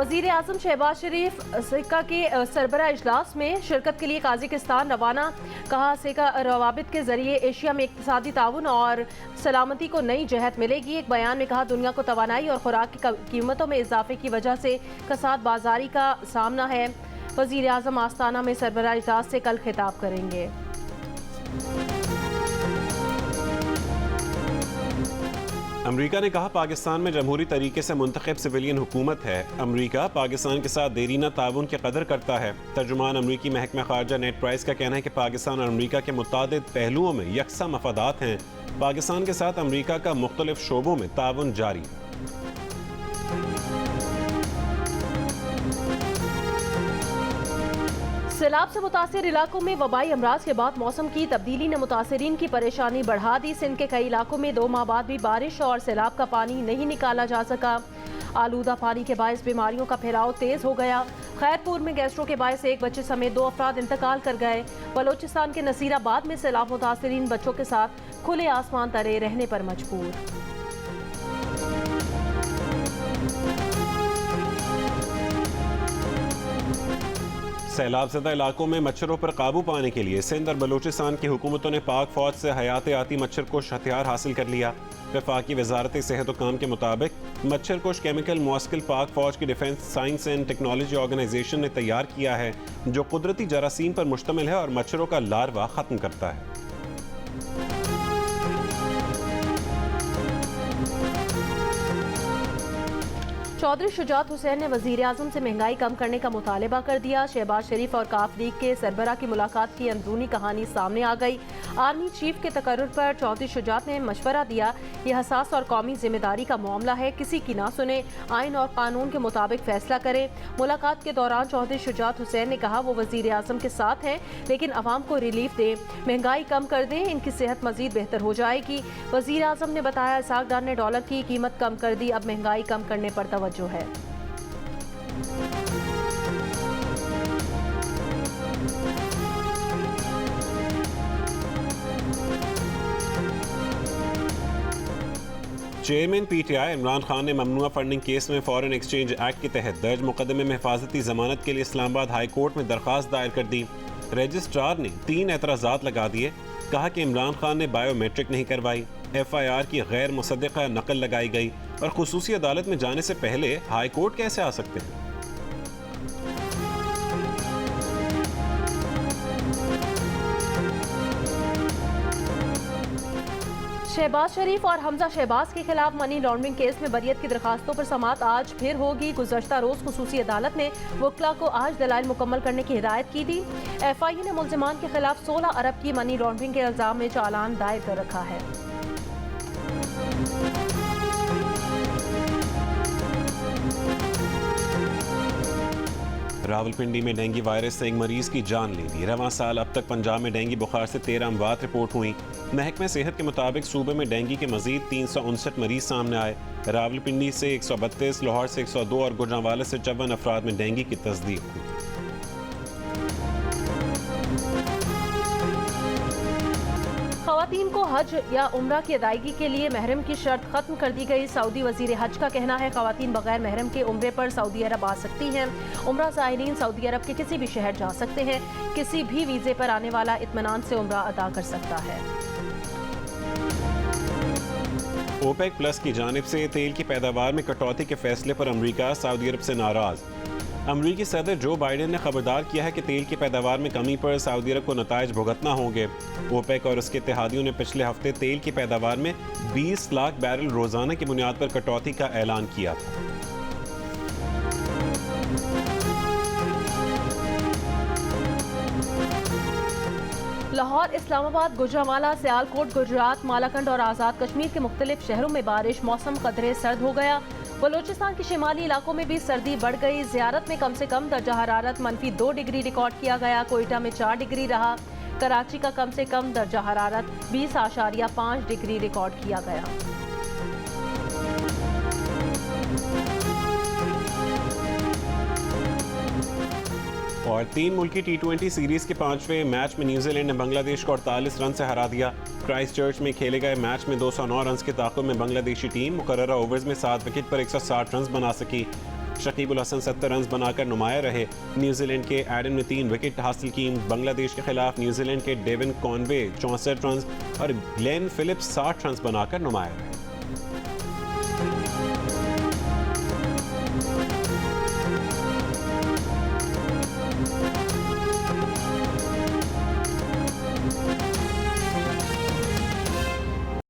वज़ीर आज़म शहबाज शरीफ सिक्का के सरबराह इजलास में शिरकत के लिए काज़ाकिस्तान रवाना। कहा सिक्का रवाबित के जरिए एशिया में इक़्तिसादी ताउन और सलामती को नई जहत मिलेगी। एक बयान में कहा दुनिया को तवानाई और खुराक की कीमतों में इजाफे की वजह से कसाद बाजारी का सामना है। वज़ीर आज़म आस्ताना में सरबराह इजलास से कल खिताब करेंगे। अमरीका ने कहा पाकिस्तान में जमहूरी तरीके से मुंतखब सिविलियन हुकूमत है। अमरीका पाकिस्तान के साथ देरीना ताउन की कदर करता है। तर्जुमान अमरीकी महकमा खारजा नेट प्राइस का कहना है कि पाकिस्तान और अमरीका के मुतादिद पहलुओं में यकसा मफादात हैं। पाकिस्तान के साथ अमरीका का मुख्तलिफ शोबों में ताउन जारी है। सैलाब से मुतासिर इलाकों में वबाई अमराज के बाद मौसम की तब्दीली ने मुतासिरीन की परेशानी बढ़ा दी। सिंध के कई इलाकों में 2 माह बाद भी बारिश और सैलाब का पानी नहीं निकाला जा सका। आलूदा पानी के बायस बीमारियों का फैलाव तेज हो गया। खैरपुर में गैस्ट्रो के बायस एक बच्चे समेत 2 अफराद इंतकाल कर गए। बलोचिस्तान के नसीराबाद में सैलाब मुतासिरीन बच्चों के साथ खुले आसमान तले रहने पर मजबूर। सैलाब ज़दा इलाकों में मच्छरों पर काबू पाने के लिए सिंध और बलूचिस्तान की हुकूमतों ने पाक फौज से हयात-आती मच्छर कोश हथियार हासिल कर लिया। वफाकी वजारत सेहत व काम के मुताबिक मच्छर कोश केमिकल मुआस्किल पाक फौज की defence science and technology organisation ने तैयार किया है, जो कुदरती जरासीम पर मुश्तमिल है और मच्छरों का लार्वा ख़त्म करता है। चौधरी शुजात हुसैन ने वज़ीर आज़म से महंगाई कम करने का मुतालबा कर दिया। शहबाज शरीफ और काफ लीग के सरबराह की मुलाकात की अंदरूनी कहानी सामने आ गई। आर्मी चीफ के तकर्रुर पर चौधरी शुजात ने मशवरा दिया, यह हसास और कौमी जिम्मेदारी का मामला है, किसी की ना सुने, आइन और कानून के मुताबिक फैसला करें। मुलाकात के दौरान चौधरी शुजात हुसैन ने कहा वो वज़ीर आज़म के साथ हैं, लेकिन अवाम को रिलीफ दें, महंगाई कम कर दें, इनकी सेहत मजीद बेहतर हो जाएगी। वज़ीर आज़म ने बताया इसाक डार ने डॉलर की कीमत कम कर दी, अब महंगाई कम करने पर तवज्जो है। चेयरमैन पीटीआई इमरान खान ने ममनुआ फंडिंग केस में फॉरेन एक्सचेंज एक्ट के तहत दर्ज मुकदमे में हिफाजती जमानत के लिए इस्लामाबाद हाई कोर्ट में दरख्वास्त दायर कर दी। रजिस्ट्रार ने 3 एतराज़ात लगा दिए। कहा कि इमरान खान ने बायोमेट्रिक नहीं करवाई, FIR की गैर मुसद्दिक़ा नकल लगाई गई और खुसूसी अदालत में जाने से पहले हाई कोर्ट कैसे आ सकते हैं। शहबाज शरीफ और हमजा शहबाज के खिलाफ मनी लॉन्ड्रिंग केस में बरियत की दरखास्तों पर समाअत आज फिर होगी। गुज़श्ता रोज खुसूसी अदालत ने वकला को आज दलाइल मुकम्मल करने की हिदायत की थी। FIA ने मुल्ज़िमान के खिलाफ 16 अरब की मनी लॉन्ड्रिंग के इल्जाम में चालान दायर कर रखा है। रावलपिंडी में डेंगू वायरस से एक मरीज की जान ले ली। रवां साल अब तक पंजाब में डेंगू बुखार से 13 अमवात रिपोर्ट हुई। महकमे सेहत के मुताबिक सूबे में डेंगू के मजीद 359 मरीज सामने आए। रावलपिंडी से 132, लाहौर से 102 और गुजरांवाला से 54 अफराद में डेंगू की तस्दीक हुई। ख़वातीन को हज या उम्रा की अदायगी के लिए महरम की शर्त खत्म कर दी गई। सऊदी वजीर हज का कहना है ख़वातीन बगैर महरम के उम्रे पर सऊदी अरब आ सकती हैं। उम्रा ज़ायरीन सऊदी अरब के किसी भी शहर जा सकते हैं। किसी भी वीज़े पर आने वाला इत्मीनान से उम्रा अदा कर सकता है। ओपेक प्लस की जानिब से तेल की पैदावार में कटौती के फैसले पर अमरीका सऊदी अरब से नाराज़। अमरीकी सदर जो बाइडेन ने खबरदार किया है कि तेल की पैदावार में कमी पर सऊदी अरब को नताइज भुगतना होंगे। ओपेक और उसके इत्तेहादियों ने पिछले हफ्ते तेल की पैदावार में 20 लाख बैरल रोजाना की बुनियाद पर कटौती का ऐलान किया था। लाहौर, इस्लामाबाद, गुजरांवाला, सियालकोट, गुजरात, मालाकंड और आज़ाद कश्मीर के मुख्तलिफ शहरों में बारिश, मौसम कदरे सर्द हो गया। बलोचिस्तान के शिमाली इलाकों में भी सर्दी बढ़ गई। ज़ियारत में कम से कम दर्जा हरारत -2 डिग्री रिकॉर्ड किया गया। कोयटा में 4 डिग्री रहा। कराची का कम से कम दर्जा हरारत 20.5 डिग्री रिकॉर्ड किया गया। और 3 मुल्की T20 सीरीज के 5वें मैच में न्यूजीलैंड ने बांग्लादेश को 48 रन से हरा दिया। क्राइस्ट चर्च में खेले गए मैच में 209 रन के ताक़ुब में बांग्लादेशी टीम मुकर्ररा ओवर्स में 7 विकेट पर 160 रन बना सकी। शकीबुल हसन 70 रन बनाकर नुमाया रहे। न्यूजीलैंड के एडन ने 3 विकेट हासिल की। बांग्लादेश के खिलाफ न्यूजीलैंड के डेविन कॉनवे 64 रन और ग्लेन फिलिप्स 60 रन बनाकर नुमाया रहे।